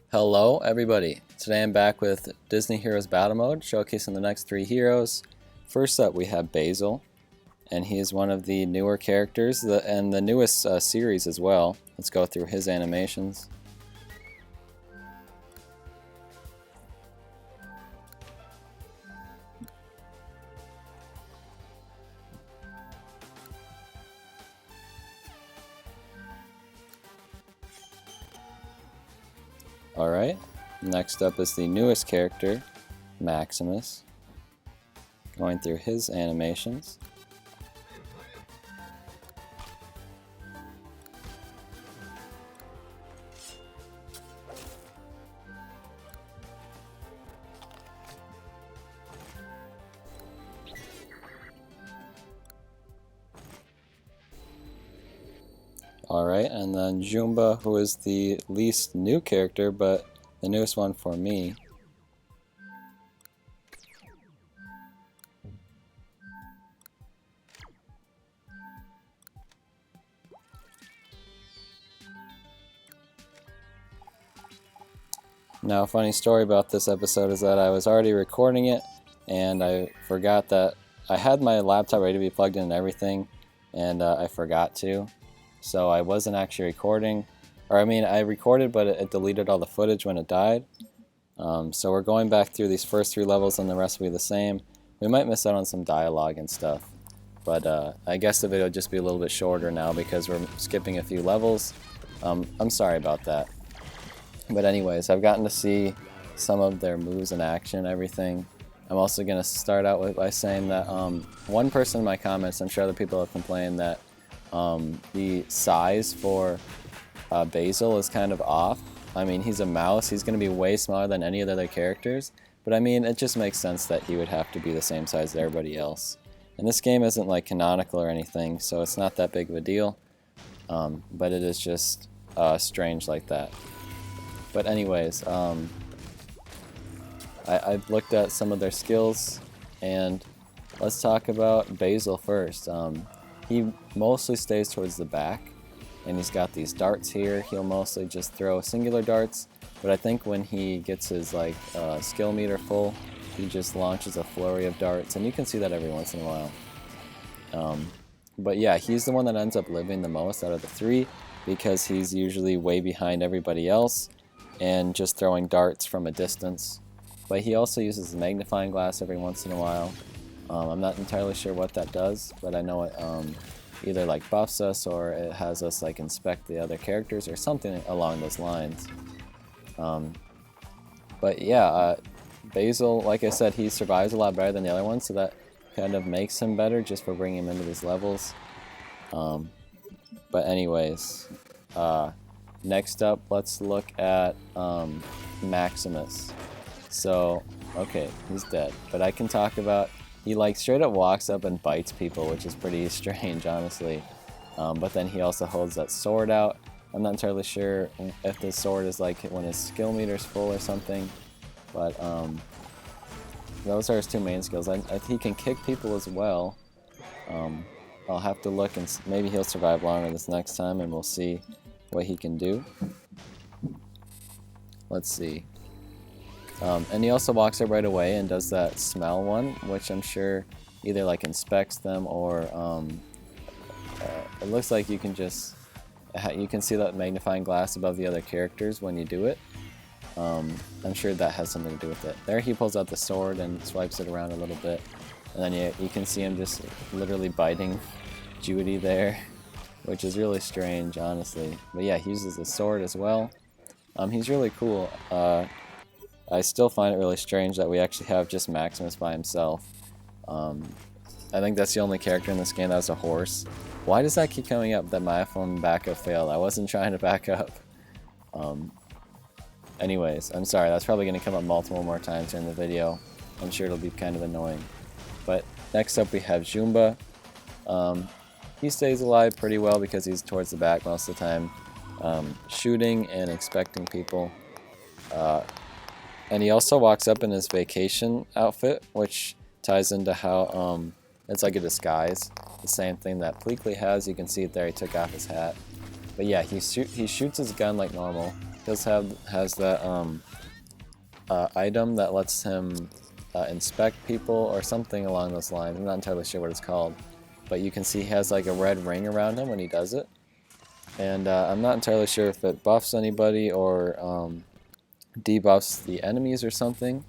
Hello everybody, today I'm back with Disney Heroes Battle Mode, showcasing the next 3 heroes. First up we have Basil, and he is one of the newer characters and the newest series as well. Let's go through his animations. Alright, next up is the newest character, Maximus. Going through his animations. Alright, and then Jumba, who is the least new character, but the newest one for me. Now, a funny story about this episode is that I was already recording it, and I forgot that I had my laptop ready to be plugged in and everything, and I forgot to. So I wasn't actually recording, or I mean I recorded but it deleted all the footage when it died. So we're going back through these first 3 levels and the rest will be the same. We might miss out on some dialogue and stuff, but I guess the video will just be a little bit shorter now because we're skipping a few levels. I'm sorry about that. But anyways, I've gotten to see some of their moves in action and everything. I'm also going to start out by saying that one person in my comments, I'm sure other people have complained that the size for Basil is kind of off. I mean, he's a mouse, he's going to be way smaller than any of the other characters, but I mean, it just makes sense that he would have to be the same size as everybody else. And this game isn't like canonical or anything, so it's not that big of a deal, but it is just strange like that. But anyways, I've looked at some of their skills, and let's talk about Basil first. He mostly stays towards the back, and he's got these darts here. He'll mostly just throw singular darts, but I think when he gets his skill meter full, he just launches a flurry of darts, and you can see that every once in a while. But yeah, he's the one that ends up living the most out of the 3 because he's usually way behind everybody else and just throwing darts from a distance. But he also uses the magnifying glass every once in a while. I'm not entirely sure what that does, but I know it either like buffs us or it has us like inspect the other characters or something along those lines. But yeah, Basil, like I said, he survives a lot better than the other ones, so that kind of makes him better just for bringing him into these levels. But anyways, next up, let's look at Maximus. So, okay, he's dead, but I can talk about, he like straight up walks up and bites people, which is pretty strange, honestly. But then he also holds that sword out. I'm not entirely sure if the sword is like when his skill meter's full or something, but those are his 2 main skills. He can kick people as well. I'll have to look and maybe he'll survive longer this next time, and we'll see what he can do. Let's see. And he also walks up right away and does that smell one, which I'm sure either like inspects them or it looks like you can just you can see that magnifying glass above the other characters when you do it. I'm sure that has something to do with it. There he pulls out the sword and swipes it around a little bit, and then you can see him just literally biting Judy there, which is really strange, honestly. But yeah, he uses the sword as well. He's really cool. I still find it really strange that we actually have just Maximus by himself. I think that's the only character in this game that has a horse. Why does that keep coming up that my iPhone backup failed? I wasn't trying to back up. Anyways, I'm sorry, that's probably going to come up multiple more times in the video. I'm sure it'll be kind of annoying. But next up we have Jumba. He stays alive pretty well because he's towards the back most of the time, shooting and inspecting people. And he also walks up in his vacation outfit, which ties into how it's like a disguise. The same thing that Pleakley has. You can see it there. He took off his hat. But yeah, he shoots his gun like normal. has that item that lets him inspect people or something along those lines. I'm not entirely sure what it's called, but you can see he has like a red ring around him when he does it. And I'm not entirely sure if it buffs anybody or debuffs the enemies or something.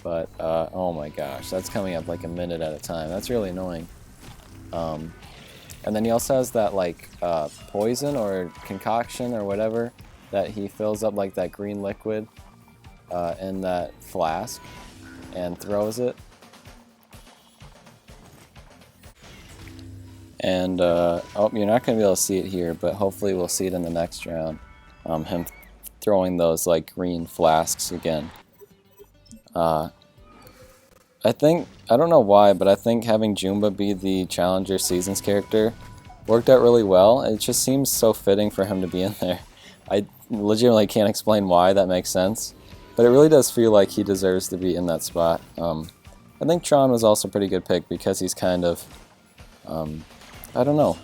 But oh my gosh, that's coming up like a minute at a time. That's really annoying. And then he also has that like poison or concoction or whatever that he fills up like that green liquid in that flask and throws it. And oh, you're not going to be able to see it here, but hopefully we'll see it in the next round. Him throwing those like green flasks again. I don't know why, but I think having Jumba be the Challenger Seasons character worked out really well. It just seems so fitting for him to be in there. I legitimately can't explain why that makes sense, but it really does feel like he deserves to be in that spot. I think Tron was also a pretty good pick because he's kind of, I don't know,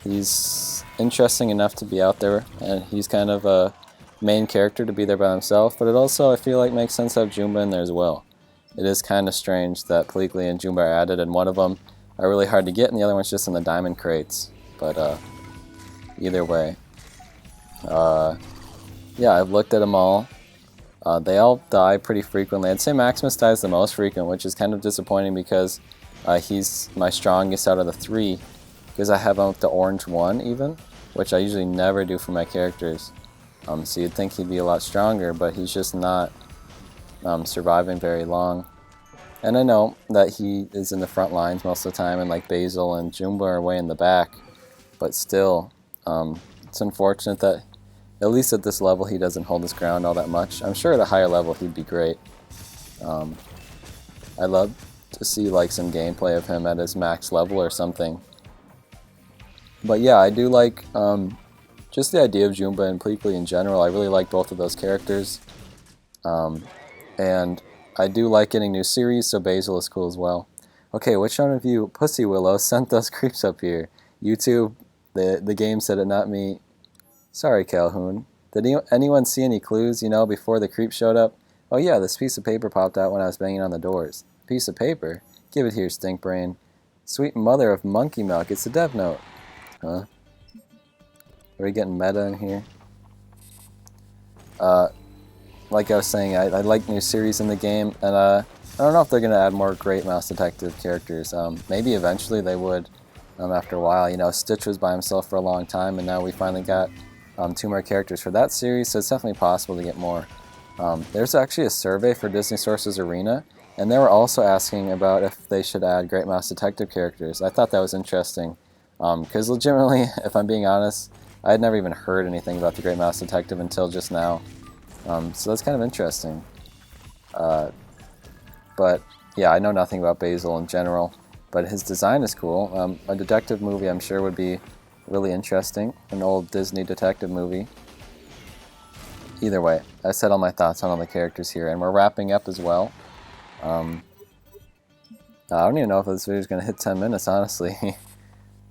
he's interesting enough to be out there, and he's kind of a main character to be there by himself, but it also, I feel like, makes sense to have Jumba in there as well. It is kind of strange that Pleakley and Jumba are added, and one of them are really hard to get, and the other one's just in the diamond crates. But either way, yeah, I've looked at them all. They all die pretty frequently. I'd say Maximus dies the most frequent, which is kind of disappointing because he's my strongest out of the three, because I have him with the orange one even, which I usually never do for my characters. So you'd think he'd be a lot stronger, but he's just not surviving very long. And I know that he is in the front lines most of the time, and like Basil and Jumba are way in the back, but still, it's unfortunate that at least at this level he doesn't hold his ground all that much. I'm sure at a higher level he'd be great. I'd love to see like some gameplay of him at his max level or something. But yeah, I do like just the idea of Jumba and Pleakley in general. I really like both of those characters. And I do like getting new series, so Basil is cool as well. Okay, which one of you Pussy Willows sent those creeps up here? YouTube, the game said it, not me. Sorry, Calhoun. Did anyone see any clues, before the creep showed up? Oh yeah, this piece of paper popped out when I was banging on the doors. Piece of paper? Give it here, stink brain. Sweet mother of monkey milk, it's a dev note. Huh? Are we getting meta in here? Like I was saying, I like new series in the game, and I don't know if they're going to add more great mouse detective characters. Maybe eventually they would after a while. Stitch was by himself for a long time, and now we finally got 2 more characters for that series, so it's definitely possible to get more. There's actually a survey for Disney Sources Arena, and they were also asking about if they should add great mouse detective characters. I thought that was interesting, because legitimately, if I'm being honest, I had never even heard anything about the great mouse detective until just now. So that's kind of interesting. But yeah, I know nothing about Basil in general, but his design is cool. A detective movie I'm sure would be really interesting, an old Disney detective movie. Either way, I said all my thoughts on all the characters here, and we're wrapping up as well. I don't even know if this video is going to hit 10 minutes, honestly.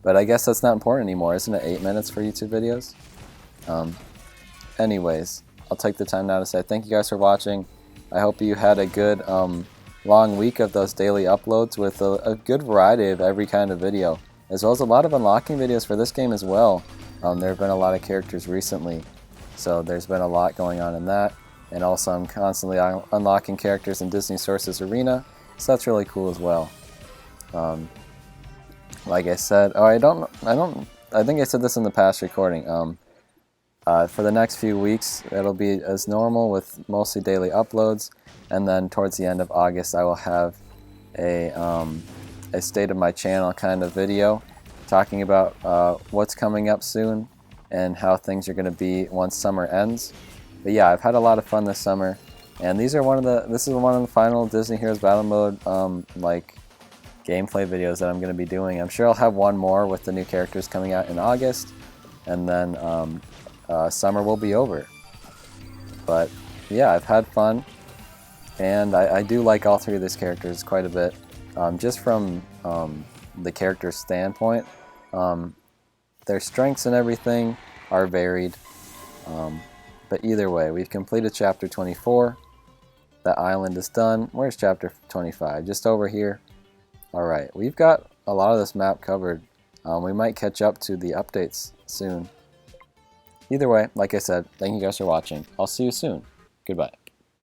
But I guess that's not important anymore, isn't it? 8 minutes for YouTube videos? Anyways, I'll take the time now to say thank you guys for watching. I hope you had a good long week of those daily uploads with a good variety of every kind of video, as well as a lot of unlocking videos for this game as well. There have been a lot of characters recently, so there's been a lot going on in that. And also I'm constantly unlocking characters in Disney Sources Arena, so that's really cool as well. Like I said, I think I said this in the past recording. For the next few weeks, it'll be as normal with mostly daily uploads, and then towards the end of August, I will have a state of my channel kind of video talking about what's coming up soon and how things are going to be once summer ends. But yeah, I've had a lot of fun this summer, and this is one of the final Disney Heroes Battle Mode like gameplay videos that I'm going to be doing. I'm sure I'll have one more with the new characters coming out in August, and then summer will be over. But yeah, I've had fun, and I do like all 3 of these characters quite a bit. Just from the character standpoint, their strengths and everything are varied. But either way, we've completed chapter 24. That island is done. Where's chapter 25? Just over here. Alright, we've got a lot of this map covered. We might catch up to the updates soon. Either way, like I said, thank you guys for watching. I'll see you soon. Goodbye.